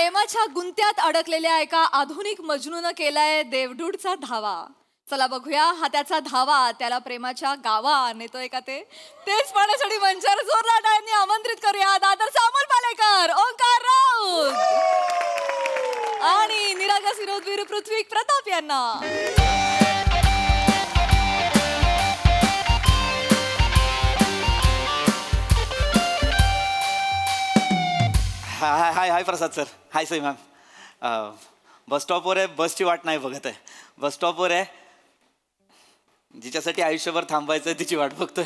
प्रेमाच्या गुंत्यात अडकलेल्या एका आधुनिक मजनूनं केलाय देवडूडचा धावा. चला बघूया हा त्याचा धावा त्याला प्रेमाच्या गावा नेतोय का ते. तेच पाहण्यासाठी मंचावर जोरदार टाळ्यांनी आमंत्रित करूया दादरचा अमोल पालेकर, ओंकार राऊत आणि निरागस विरोधवीर पृथ्वी प्रताप यांना. हाय हाय हाय प्रसाद सर. हाय सई मॅम. बस स्टॉपवर आहे, बसची वाट नाही बघत आहे. बस स्टॉपवर आहे, जिच्यासाठी आयुष्यभर थांबायचं आहे तिची वाट बघतोय.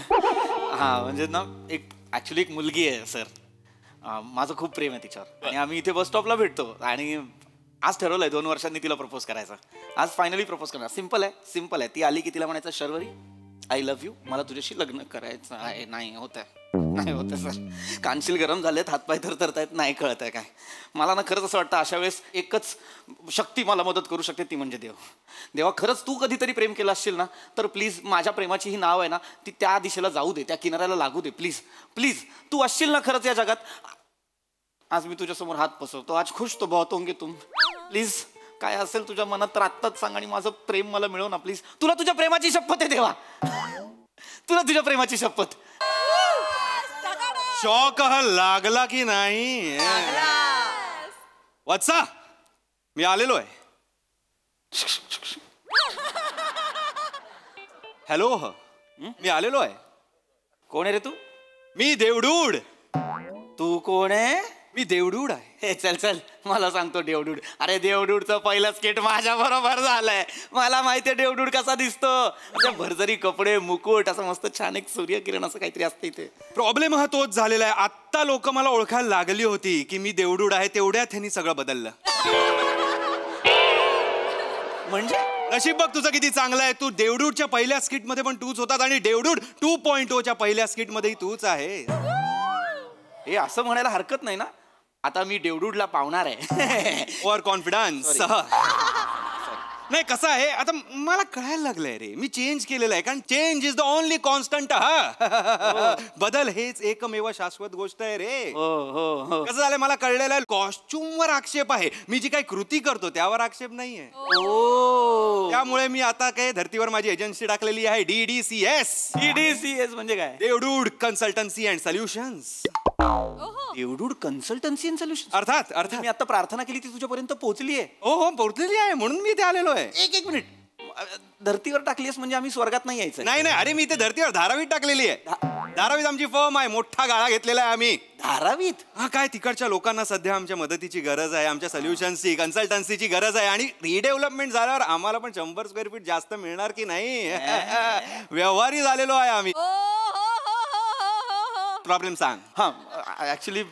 हां म्हणजे ना एक ॲक्च्युली एक मुलगी आहे सर. माझं खूप प्रेम आहे तिच्यावर आणि आम्ही इथे बस स्टॉपला भेटतो आणि आज ठरवलं आहे 2 वर्षांनी तिला प्रपोज करायचं. आज फायनली प्रपोज करणार. सिम्पल आहे, सिम्पल आहे. ती आली की तिला म्हणायचं शर्वरी आय लव्ह यू, मला तुझ्याशी लग्न करायचं आहे. नाही होत आहे, नाही होत आहे सर. कानशील गरम झालेत, हातपाय थरथरतायत, नाही कळत आहे काय. मला ना खरंच असं वाटतं अशा वेळेस एकच शक्ती मला मदत करू शकते, ती म्हणजे देव. देवा खरंच तू कधीतरी प्रेम केलं असशील ना तर प्लीज माझ्या प्रेमाची ही नाव आहे ना ती त्या दिशेला जाऊ दे, त्या किनाऱ्याला लागू दे. प्लीज प्लीज तू असशील ना खरंच या जगात. आज मी तुझ्यासमोर हात पसरतो. आज खुश तो बहुत होंगे तुम. प्लीज काय असेल तुझ्या मनात तर आत्ताच सांग आणि माझं प्रेम मला मिळव ना प्लीज. तुला तुझ्या प्रेमाची शपथ आहे देवा, तुला तुझ्या प्रेमाची शपथ. शॉक हा लागला की नाही? वत्सा मी आलेलो आहे. हॅलो मी आलेलो आहे. कोण आहे रे तू? मी देवडूड. तू कोण आहे? मी देवडूड आहे. हे चल चल मला सांगतो देवडूड. अरे देवडूडचं पहिलं स्केट माझ्या बरोबर झालंय. मला माहितीये देवडूड कसा दिसतो. असं भरजरी कपडे, मुकुट, असं मस्त छान एक सूर्यकिरण असं काहीतरी असतं इथे. प्रॉब्लेम हा तोच झालेला आहे. आत्ता लोक मला ओळखायला लागली होती की मी देवडूड आहे, तेवढ्यात त्यांनी सगळं बदललं. म्हणजे नशीब बघ तुझं किती चांगलं आहे. तू देवडूडच्या पहिल्या स्किट मध्ये पण तूच होतात आणि देवडूड 2.0च्या पहिल्या स्किट मध्येही तूच आहे. हे असं म्हणायला हरकत नाही ना. आता मी देवडूडला पावणार आहे. Over confidence. नाही कसं आहे आता मला कळायला लागलंय रे, मी चेंज केलेलं आहे. कारण change is the only constant. बदल हेच एकमेव शाश्वत गोष्ट आहे रे. कसं झालंय मला कळलेलं आहे. कॉस्ट्युम वर आक्षेप आहे, मी जी काही कृती करतो त्यावर आक्षेप नाहीये. त्यामुळे मी आता काय धर्तीवर माझी एजन्सी टाकलेली आहे DDCS. DDCS म्हणजे काय? Devdude consultancy and solutions. Devdude consultancy and solutions. अर्थात मी आता प्रार्थना केली ती तुझ्यापर्यंत पोहोचली आहे. हो पोहोचलेली आहे म्हणून मी इथे आलेलो आहे. एक मिनिट. धर्तीवर टाकलीस म्हणजे आम्ही स्वर्गात नाही यायचं? नाही नाही अरे मी इथे धर्तीवर धारावीत टाकलेली आहे. धारावीत आमची फर्म आहे, मोठा गाळा घेतलेला आहे आम्ही. धारावीत? हा काय तिकडच्या लोकांना सध्या आमच्या मदतीची गरज आहे, आमच्या सोल्युशन्सची कन्सल्टन्सीची गरज आहे आणि रिडेव्हलपमेंट झाल्यावर आम्हाला पण 100 स्क्वेअर फीट जास्त मिळणार की नाही. व्यवहारी झालेलो आहे आम्ही. प्रॉब्लेम सांग. हा ऍक्च्युली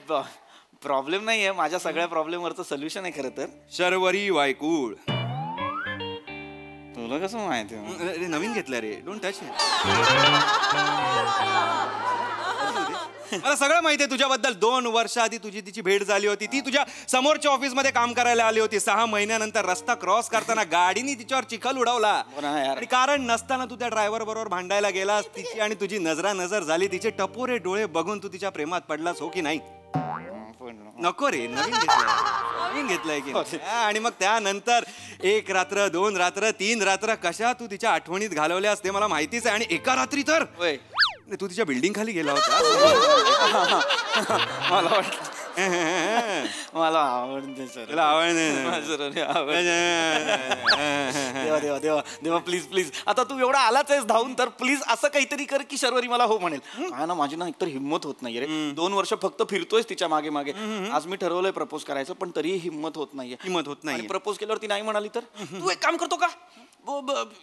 प्रॉब्लेम नाही आहे, माझ्या सगळ्या प्रॉब्लेमवरचं सोल्युशन आहे खरं तर. शर्वरी वायकूळ. तुला कसं माहिती? अरे नवीन घेतलं रे, डोंट टच. मला सगळं माहिती आहे तुझ्याबद्दल. 2 वर्ष आधी तुझी तिची भेट झाली होती. ती तुझ्या समोरच्या ऑफिस मध्ये काम करायला आली होती. 6 महिन्यानंतर रस्ता क्रॉस करताना गाडीने तिच्यावर चिखल उडवला आणि कारण नसताना तू त्या ड्रायव्हर बरोबर भांडायला गेलास. तिची आणि तुझी नजरानजर झाली. तिचे टपोरे डोळे बघून तू तिच्या प्रेमात पडलास हो की नाही? नको रे, नवीन घेतलंय की. आणि मग त्यानंतर 1 रात्र 2 रात्र 3 रात्र कशा तू तिच्या आठवणीत घालवल्यास ते मला माहितीच आहे. आणि एका रात्री तर तू तिच्या बिल्डिंग खाली गेला होता. मला आवडते सर. तुला आवडते? देवा देवा देवा देवा प्लीज प्लीज. आता तू एवढा आलाच आहेस धावून तर प्लीज असं काहीतरी कर की शर्वरी मला हो म्हणेल. काय ना माझी ना एकतर हिंमत होत नाहीये रे. 2 वर्ष फक्त फिरतोयस तिच्या मागे मागे. आज मी ठरवलंय प्रपोज करायचं पण तरीही हिंमत होत नाहीये. हिंमत होत नाही. प्रपोज केल्यावर ती नाही म्हणाली तर तू एक काम करतो का?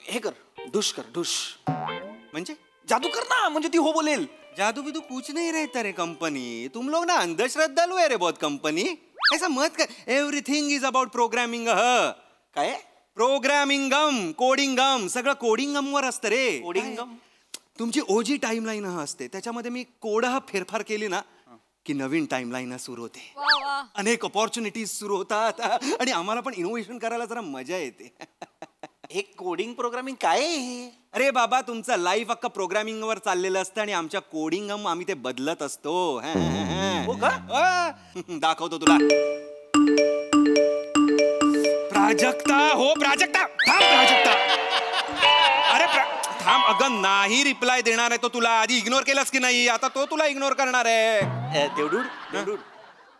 हे कर, ढुश कर. ढुश म्हणजे जादू कर ना, म्हणजे ती हो बोलेल. जादू बिदू कुछ नहीं रहता रे कंपनी. तुम लोग ना अंधश्रद्धालु है रे बहुत कंपनी. ऐसा मत कर. Everything is about programming. काय? प्रोग्रामिंगम, कोडिंगम, सगळं कोडिंगम वर असतं रे. कोडिंगम? तुमची ओजी टाइमलाईन असते, त्याच्यामध्ये मी कोड फेरफार केली ना की नवीन टाइमलाईन सुरू होते. अनेक अपॉर्च्युनिटीज सुरू होतात आणि आम्हाला पण इनोव्हेशन करायला जरा मजा येते. हे कोडिंग प्रोग्रामिंग काय आहे? अरे बाबा तुमचं लाईफ अख्खा प्रोग्रामिंग वर चाललेलं असतं आणि आमच्या कोडिंग आम्ही ते बदलत असतो. हो का? दाखवतो तुला. प्राजक्ता हो प्राजक्ता थांब प्राजक्ता अरे थांब अगं नाही रिप्लाय देणार आहे तो तुला आधी इग्नोर केलास की नाही आता तो तुला इग्नोर करणार आहे देवडूड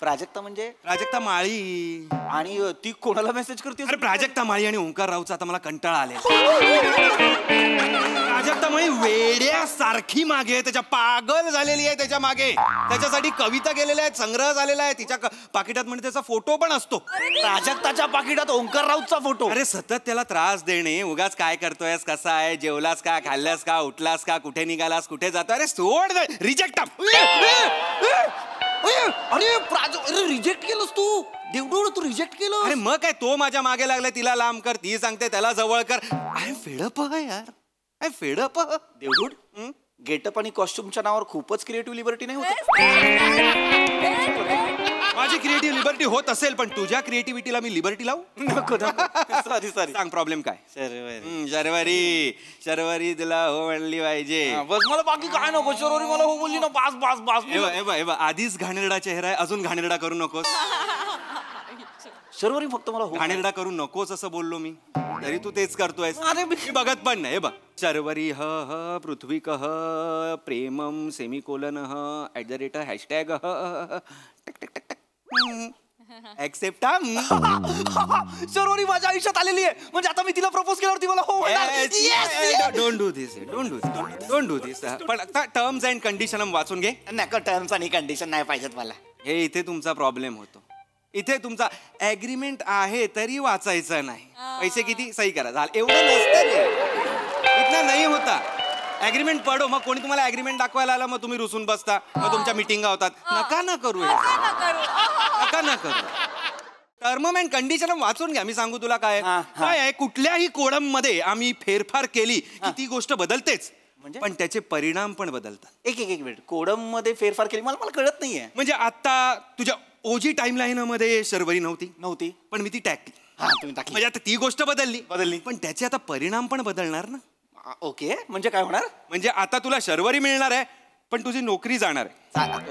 प्राजक्ता म्हणजे प्राजक्ता माळी आणि ती कोणाला मेसेज करते अरे प्राजक्ता माळी आणि ओंकार राऊचा आता मला कंटाळा आले प्राजक्ता माळी वेड्यासारखी मागे त्याच्या पागल झालेली आहे त्याच्या मागे त्याच्यासाठी कविता गेलेल्या आहेत संग्रह झालेला आहे तिच्या पाकिटात म्हणजे त्याचा फोटो पण असतो प्राजक्ताच्या पाकिटात ओंकार राऊतचा फोटो अरे सतत त्याला त्रास देणे उगाच काय करतोयस कसा आहे जेवलास का खाल्लास का उठलास का कुठे निघालास कुठे जातो अरे सोड रिजेक्ट अरे रिजेक्ट केलंस तू देवडूड तू रिजेक्ट केलं अरे मग काय तो माझ्या मागे लागलाय तिला लांब कर ती सांगते त्याला जवळ कर आय फेडअप यार आय फेडअप देवडूड गेटअप आणि कॉस्ट्युमच्या नावावर खूपच क्रिएटिव्ह लिबर्टी नाही होत माझी क्रिएटिव्ह लिबर्टी होत असेल पण तुझ्या क्रिएटिव्हिटीला मी लिबर्टी लावू नको सॉरी सांग प्रॉब्लेम काय शर्वरी तुला हो म्हणली पाहिजे बस मला बाकी काय नको शर्वरी मला हो बोलली ना बास बास बास आधीच घाणेरडा चेहरा आहे अजून घाणेरडा करू नकोस शर्वरी फक्त मला हो घाणेरडा करू नकोस असं बोललो मी तरी तू तेच करतोय अरे मी बघत पण नाही बघ शर्वरी ह ह पृथ्वी कह Premam semicolon @ hashtag accept Sharvari माझ्या आयुष्यात आलेली आहे म्हणजे आता मी तिला प्रपोज केल्यावरती मला हो डोंट डू दिस पण आता टर्म्स अँड कंडिशन वाचून घे नका टर्म्स आणि कंडिशन नाही पाहिजेत मला हे इथे तुमचा प्रॉब्लेम होतो इथे तुमचा ऍग्रीमेंट आहे तरी वाचायचं नाही पैसे किती सही करा झालं एवढं नसतं रे इथं नाही होता ऍग्रीमेंट पडो मग कोणी तुम्हाला ऍग्रीमेंट दाखवायला आला मग तुम्ही रुसून बसता मग तुमच्या मिटिंगा होतात नका ना करू टर्म अँड कंडिशन वाचून घ्या मी सांगू तुला काय काय आहे कुठल्याही कोडम मध्ये आम्ही फेरफार केली की ती गोष्ट बदलतेच पण त्याचे परिणाम पण बदलतात एक मिनिट कोडम मध्ये फेरफार केली मला कळत नाहीये म्हणजे आता तुझ्या ओजी टाइमलाईन मध्ये शर्वरी नव्हती पण मी ती टाकली तुम्ही टाकली म्हणजे आता ती गोष्ट बदलली पण त्याचे आता परिणाम पण बदलणार ना ओके म्हणजे काय होणार म्हणजे आता तुला शर्वरी मिळणार आहे पण तुझी नोकरी जाणार आहे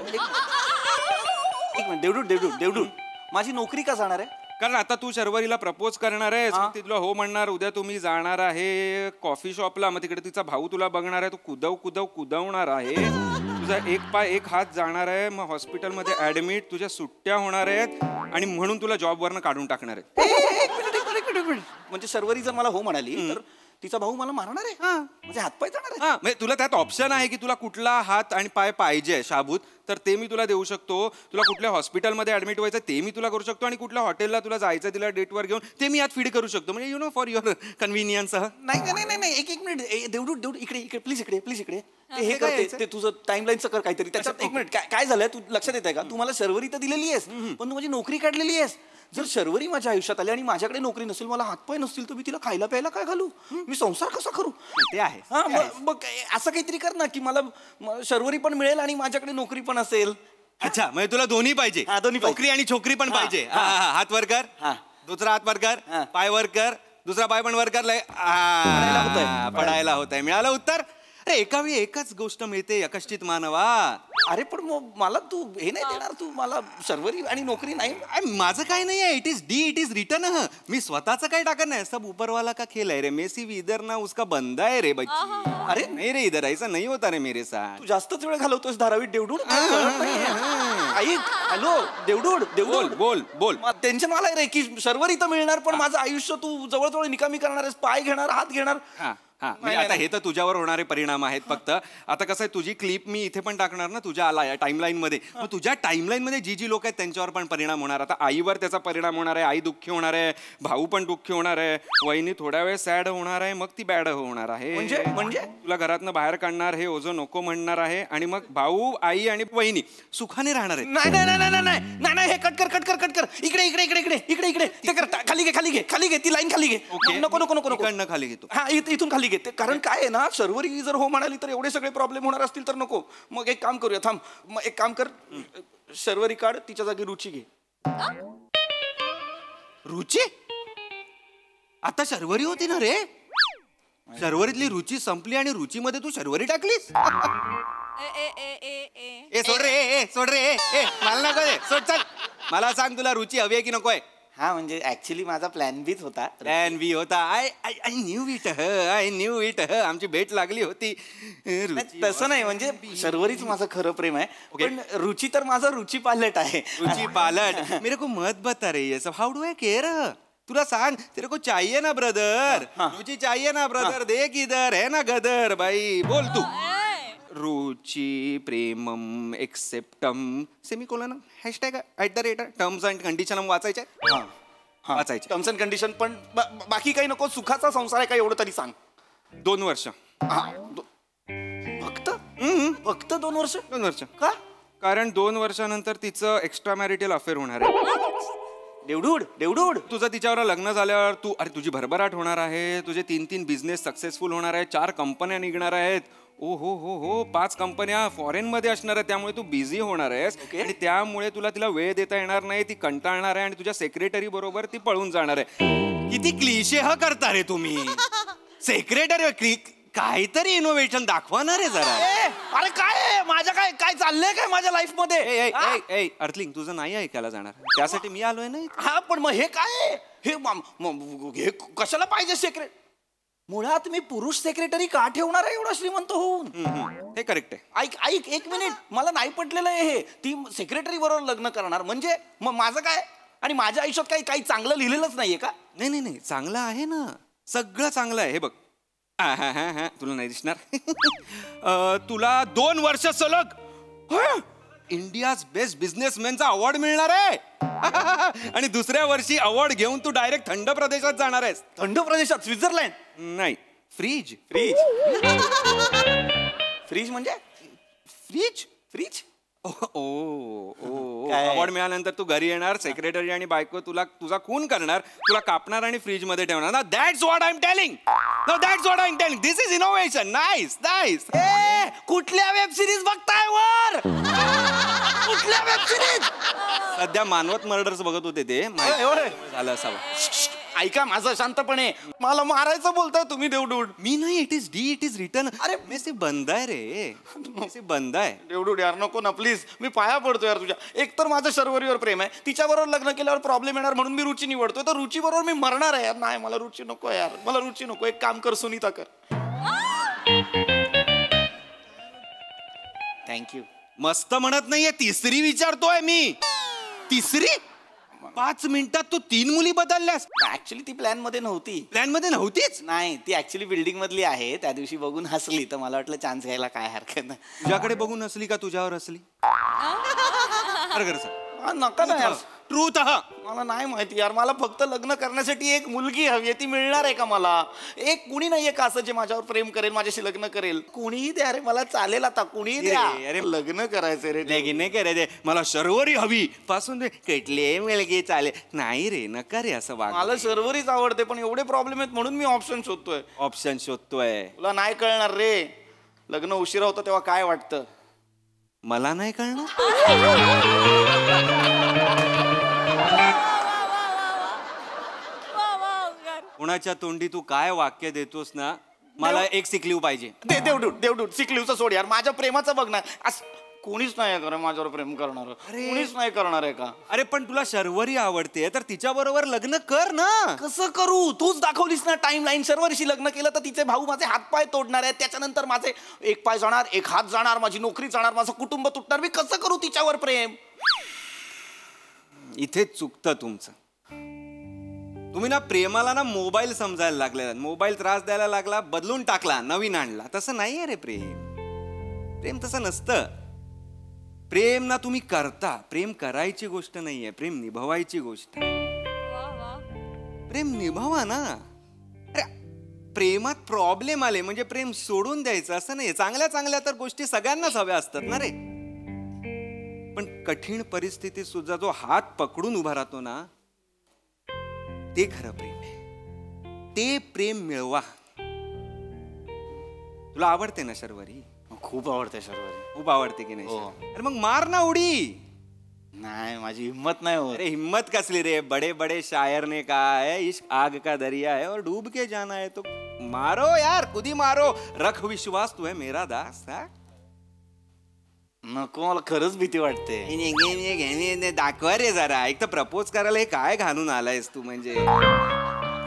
एक मिनिट देवडूड माझी नोकरी का जाणार आहे कारण आता तू शर्वरीला प्रपोज करणार आहे ती तुला हो म्हणणार उद्या तुम्ही जाणार आहे कॉफी शॉपला मग तिकडे तिचा भाऊ तुला बघणार आहे तू कुदवणार आहे तुझा एक पाय एक हात जाणार आहे मग हॉस्पिटलमध्ये ऍडमिट तुझ्या सुट्ट्या होणार आहेत आणि म्हणून तुला जॉबवरनं काढून टाकणार आहेत म्हणजे शर्वरी जर मला हो म्हणाली तर तिचा भाऊ मला मारणार आहे म्हणजे हातपाय जाणार आहे म्हणजे तुला त्यात ऑप्शन आहे की तुला कुठला हात आणि पाय पाहिजे शाबूत तर ते मी तुला देऊ शकतो तुला कुठल्या हॉस्पिटलमध्ये ऍडमिट व्हायचं ते मी तुला करू शकतो आणि कुठल्या हॉटेलला तुला जायचं तिला डेटवर घेऊन ते मी यात फीड करू शकतो म्हणजे you know for your convenience नाही एक मिनिट देवडूड इकडे प्लीज इकडे हे करते ते तुझं टाइमलाईनचं कर काहीतरी त्याच्यात एक मिनिट काय झालंय तू लक्षात येत आहे का तू मला शर्वरी तर दिलेली आहेस पण तू माझी नोकरी काढलेली आहेस जर शर्वरी माझ्या आयुष्यात आली आणि माझ्याकडे नोकरी नसेल मला हातपाय नसतील तर मी तिला खायला प्यायला काय घालू मी संसार कसा करू ते आहे मग असं काहीतरी कर ना की मला शर्वरी पण मिळेल आणि माझ्याकडे नोकरी पण असेल अच्छा म्हणजे तुला दोन्ही पाहिजे नोकरी आणि छोकरी पण पाहिजे हात वर कर दुसरा हात वर कर पाय वर कर दुसरा पाय पण वर कर पडायला होत आहे मिळालं उत्तर अरे एका वेळी एकच गोष्ट मिळते यकश्चित मानवा अरे पण मग मला तू हे नाही देणार तू मला शर्वरी आणि नोकरी नाही माझं काय नाही आहे इट इज रिटर्न मी स्वतःच काय टाकत नाही सब ऊपरवाला का खेल आहे रे मेसी इधर ना उसका बंदा है रे बच्ची अरे नाही रे इधर ऐसा नहीं होता रे मेरे साथ तू जास्तच वेळ घालवतोस धारावीत देवडूड ऐक हॅलो देवडूड बोल टेन्शन मला रे की शर्वरी तर मिळणार पण माझं आयुष्य तू जवळजवळ निकामी करणार आहेस पाय घेणार हात घेणार आता हे तर तुझ्यावर होणारे परिणाम आहेत फक्त आता कसं आहे तुझी क्लिप मी इथे पण टाकणार ना तुझ्या टाइमलाईन मध्ये मग तुझ्या टाइमलाईन मध्ये जी लोक आहेत त्यांच्यावर पण परिणाम होणार आता आईवर त्याचा परिणाम होणार आहे आई दुःखी होणार आहे भाऊ पण दुःखी होणार आहे वहिनी थोड्या वेळ सॅड होणार आहे मग ती बॅड होणार आहे म्हणजे तुला घरातनं बाहेर काढणार हे ओझं नको म्हणणार आहे आणि मग भाऊ आई आणि वहिनी सुखाने राहणार आहे नाही हे कट कर इकडे ते कर खाली घे ती लाईन खाली घे नको खाली घेतो हा इथून खाली घेते कारण काय आहे ना शर्वरी जर हो म्हणाली तर एवढे सगळे प्रॉब्लेम होणार असतील तर नको मग एक काम करूया थांब मग एक काम कर शर्वरी काढ तिच्या जागी रुची घे रुची आता शर्वरी होती ना रे शर्वरीतली रुची संपली आणि रुचीमध्ये तू शर्वरी टाकलीस सोड रे मला नको सोड चल मला सांग तुला रुची हवी आहे की नकोय हा म्हणजे ऍक्च्युली माझा प्लॅन बीच होता. प्लॅन बी होता. I knew it I knew it आमची भेट लागली होती. तसं नाही म्हणजे शर्वरीच माझं खरं प्रेम आहे. पण रुची तर माझा रुची पालट आहे. रुची पालट मेरे को मत बता रे ये सब. हाउ डू आई केयर. तुला सांग तेरे को चाहिए ना ब्रदर. रुची चाहिए ना ब्रदर. देख इधर है ना गदर. बाई बोल तू. रुची प्रेमम एक्सेप्टम semicolon hashtag @ terms and condition वाचायचे. वाचायचे टर्म्स अँड कंडिशन. पण बाकी काही नको. सुखाचा संसार आहे का एवढं तरी सांग. 2 वर्ष. फक्त फक्त 2 वर्ष. 2 वर्ष का. कारण 2 वर्षानंतर तिचं एक्स्ट्रा मॅरिटल अफेअर होणार आहे. देवडूड तुझं तिच्यावर लग्न झाल्यावर तुझी भरभराट होणार आहे. तुझे 3 बिझनेस सक्सेसफुल होणार आहे. 4 कंपन्या निघणार आहेत. ओ हो 5 कंपन्या फॉरेन मध्ये असणार आहेत. त्यामुळे तू बिझी होणार आहेस. आणि त्यामुळे तिला वेळ देता येणार नाही. ती कंटाळणार आहे आणि तुझ्या सेक्रेटरी बरोबर ती पळून जाणार आहे. किती क्लिशे करता रे तुम्ही. सेक्रेटरी काहीतरी इनोव्हेशन दाखवणार आहे जरा. अरे काय माझ्या काय चाललंय काय माझ्या लाईफ मध्ये. अर्थलिंग तुझं नाही ऐकायला जाणार. त्यासाठी मी आलोय ना. हा पण मग हे काय हे कशाला पाहिजे सेक्रेट. मुळात मी पुरुष सेक्रेटरी का ठेवणार आहे एवढा श्रीमंत होऊन. हे करेक्ट आहे. ऐक 1 मिनिट. मला नाही पटलेलं आहे हे. ती सेक्रेटरी बरोबर लग्न करणार म्हणजे मग माझं काय. आणि माझ्या आयुष्यात काही चांगलं लिहिलेलंच नाहीये का. नाही चांगलं आहे ना. सगळं चांगलं आहे. हे बघ तुला नाही दिसणार. तुला 2 वर्ष सलग इंडियाज बेस्ट बिझनेसमॅनचा अवॉर्ड मिळणार आहे. आणि दुसऱ्या वर्षी अवॉर्ड घेऊन तू डायरेक्ट थंड प्रदेशात जाणार आहेस. थंड प्रदेशात. स्वित्झर्लंड. नाही फ्रीज. फ्रीज म्हणजे फ्रीज. अवॉर्ड मिळाल्यानंतर तू घरी येणार. सेक्रेटरी आणि बायको तुझा खून करणार. तुला कापणार आणि फ्रीज मध्ये ठेवणार. ना that's what I am telling. This is innovation. Nice. कुठल्या वेब सिरीज बघताय वर. कुठल्या वेब सिरीज. सध्या मानवत मर्डर्स बघत होते ते. झालं असावं. ऐका माझं शांतपणे. मला मारायचं बोलताय तुम्ही देवडूड. मी नाही. It is return. अरे मेसे बंद आहे रे. मेसे बंद आहे. देवडूड यार नको ना प्लीज. मी पाया पडतो यार तुझ्या. एक तर माझं शर्वरीवर प्रेम आहे. तिच्याबरोबर लग्न केल्यावर प्रॉब्लेम येणार म्हणून मी रुची निवडतोय. तर रुची बरोबर मी मरणार आहे यार. नाही मला रुची नको यार. मला रुची नको. एक काम कर सुनीता कर. थँक्यू. मस्त म्हणत नाहीये. तिसरी विचारतोय मी. तिसरी. 5 मिनिटात तू 3 मुली बदलल्यास. ऍक्च्युली ती प्लॅन मध्ये नव्हती. प्लॅन मध्ये नव्हतीच. नाही ती ऍक्च्युली बिल्डिंग मधली आहे. त्या दिवशी बघून हसली तर मला वाटलं चान्स घ्यायला काय हरकत नाही. तुझ्याकडे बघून हसली का तुझ्यावर हसली. नका ना यार. ट्रूथ. मला नाही माहिती यार. मला फक्त लग्न करण्यासाठी एक मुलगी हवी आहे. ती मिळणार आहे का मला. एक कुणी नाहीये का असं जे माझ्यावर प्रेम करेल माझ्याशी लग्न करेल. कुणीही द्या रे मला चालेल. आता कुणीही द्या. अरे लग्न करायचं रे. नाही करायचे. मला शर्वरी हवी पासून दे. कुठले मुलगी चालेल. नाही रे नका रे असं वाग. मला शर्वरीच आवडते पण एवढे प्रॉब्लेम आहेत म्हणून मी ऑप्शन शोधतोय. तुला नाही कळणार रे. लग्न उशिरा होतं तेव्हा काय वाटतं. मला नाही कळणार. कुणाच्या तोंडी तू काय वाक्य देतोस ना. मला एक सिकलीव पाहिजे. देवडूड सिकलीवचं सोड यार. माझ्या प्रेमाचं बघ ना. कोणीच नाही कर माझ्यावर प्रेम करणार. कोणीच नाही करणार आहे का. अरे पण तुला शर्वरी आवडते तर तिच्या बरोबर लग्न कर ना. कसं करू. तूच दाखवलीस ना टाइम लाईन. शर्वरीशी लग्न केलं तर तिचे भाऊ माझे हातपाय तोडणार आहेत. त्याच्यानंतर माझे एक पाय जाणार, एक हात जाणार, माझी नोकरी जाणार, माझं कुटुंब तुटणार. मी कसं करू तिच्यावर प्रेम. इथेच चुकतं तुमचं. तुम्ही ना प्रेमाला ना मोबाईल समजायला लागले. मोबाईल त्रास द्यायला लागला बदलून टाकला नवीन आणला. तसं नाहीये रे प्रेम तसं नसतं. प्रेम ना तुम्ही करता. प्रेम करायची गोष्ट नाहीये. प्रेम निभवायची गोष्ट. प्रेम निभावा ना. अरे प्रेमात प्रॉब्लेम आले म्हणजे प्रेम सोडून द्यायचं असं नाही. चांगल्या तर गोष्टी सगळ्यांनाच हव्या असतात ना रे. पण कठीण परिस्थितीत सुद्धा जो हात पकडून उभा राहतो ना ते खरं प्रेम आहे. ते प्रेम मिळवा. तुला आवडते ना शर्वरी. खूप आवडते शर्वरी. खूप आवडते की नाही. अरे मग मार ना उडी. नाही माझी हिम्मत नाही होत. अरे हिम्मत कसली रे. बड़े बड़े शायर ने कहा है इश्क आग का दरिया है और डूब के जाना है. तो मारो यार. खुद ही मारो. रख विश्वास तू है मेरा दास. नको, मला खरंच भीती वाटते. दाखवा रे जरा. एक तर प्रपोज करायला हे काय घालून आलायस तू? म्हणजे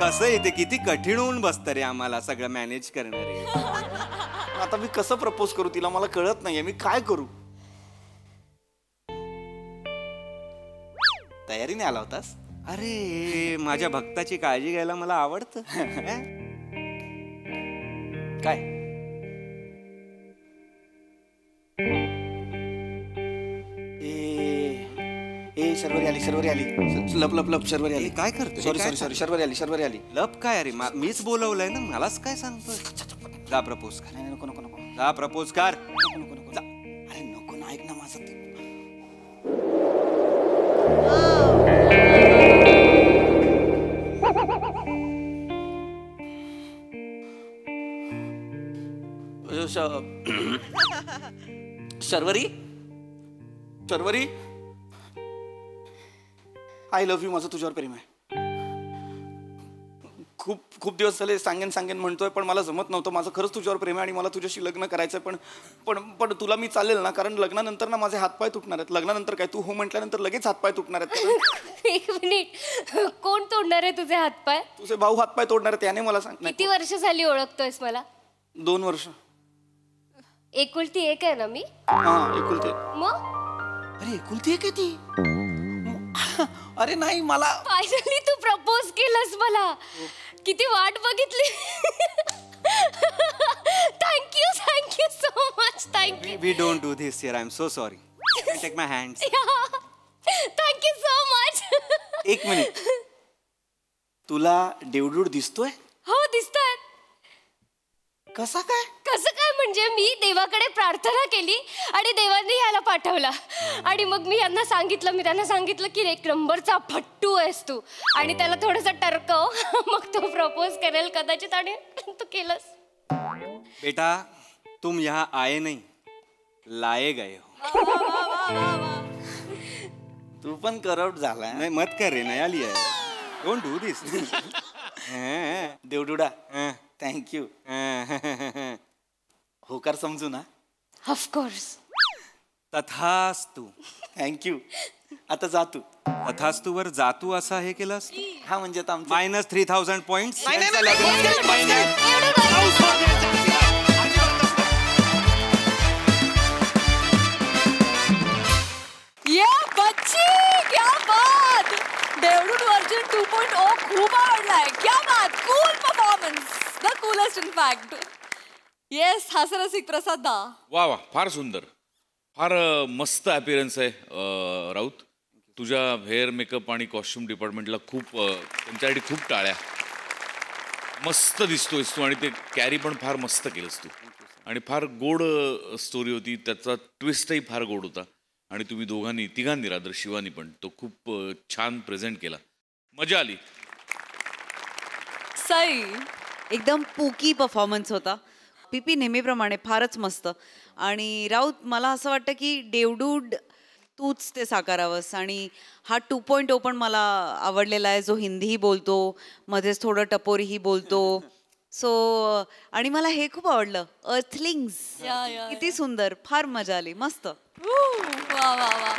कसं येते, किती कठीण होऊन बसतं रे आम्हाला सगळं मॅनेज करणारे. आता मी कसं प्रपोज करू तिला, मला कळत नाहीये मी काय करू. तयारीने आला होतास? अरे माझ्या भक्ताची काळजी घ्यायला मला आवडतं. काय ए शर्वरी आली. लप लप लप शर्वरी आली. काय करतो? सॉरी शर्वरी आली. लप काय? अरे मीच बोलवलंय ना, मलाच काय सांगतोय? जा प्रपोज कर. नको जा प्रपोज कर. जा. अरे नको ना, ऐक ना माझं ते. Sharvari I love you. माझं तुझ्यावर प्रेम आहे. खूप दिवस झाले सांगेन म्हणतोय, पण मला जमत नव्हतं. माझं खरंच तुझ्यावर प्रेम आहे आणि मला तुझ्याशी लग्न करायचंय. पण तुला मी चालेल ना? कारण लग्नानंतर ना माझे हातपाय तुटणार आहेत. लग्नानंतर काय, तू हो म्हटल्यानंतर लगेच हातपाय तुटणार आहेत. एक मिनिट, कोण तोडणार आहे तुझे हातपाय? तुझे भाऊ हातपाय तोडणार आहेत, त्याने मला सांग. किती वर्ष झाली ओळखतोयस मला? 2 वर्ष. एकुलती एक आहे ना मी? हा एकुलते. मग अरे एकुलती एक आहे ती? अरे नाही, मला फायनली तू प्रपोज केलंस मला. किती वाट बघितली. Thank you so much. Thank you. We don't do this here. I am so sorry. Take my hands. Thank you so much. एक मिनिट, तुला देवडूड दिसतोय? हो दिसतोय. कसा काय? कसं काय म्हणजे मी देवाकडे प्रार्थना केली आणि देवाने याला पाठवला. आणि मग मी त्यांना सांगितलं की एक नंबरचा फट्टू आहेस तू, आणि त्याला थोडंसं टरकव, मग तो प्रपोज करेल कदाचित, आणि तू केलंस. बेटा तुम यहाँ आए नहीं, लाए गए हो. तू पण करप्ट झालाय. नाही मत कर रे, नया लिया है. Don't do this. देवडुडा थँक्यू. होकार समजू ना? ऑफकोर्स. तथास्तु. थँक्यू. आता जा तू. तथास्तु वर जातू असा हे केलंस? हा म्हणजे आता आमचं -3000 पॉइंट्स. ये बच्ची, क्या बात. देवडूड वर्जन 2.0 खूप आवडलाय. क्या बात. Cool performance. The coolest in fact. Yes हास्यरसिक प्रसाद दा. वा फार सुंदर. फार मस्त अपीअरन्स आहे राऊत. तुझ्या हेअर मेकअप आणि कॉस्ट्युम डिपार्टमेंटला त्यांच्यासाठी खूप टाळ्या. मस्त दिसतोयस तू, आणि ते कॅरी पण फार मस्त केलंस तू. आणि फार गोड स्टोरी होती. त्याचा ट्विस्टही फार गोड होता. आणि तुम्ही तिघांनी रादर शिवानी पण तो खूप छान प्रेझेंट केला. मजा आली. सई एकदम पुकी परफॉर्मन्स होता. पीपी नेहमीप्रमाणे फारच मस्त. आणि राऊत मला असं वाटतं की देवडूड तूच ते साकारावंस. आणि हा 2.0 पण मला आवडलेला आहे, जो हिंदीही बोलतो, मध्येच थोडं टपोरीही बोलतो. सो आणि मला हे खूप आवडलं, अर्थलिंग्स. किती सुंदर, फार मजा आली, मस्त. वा वा वा.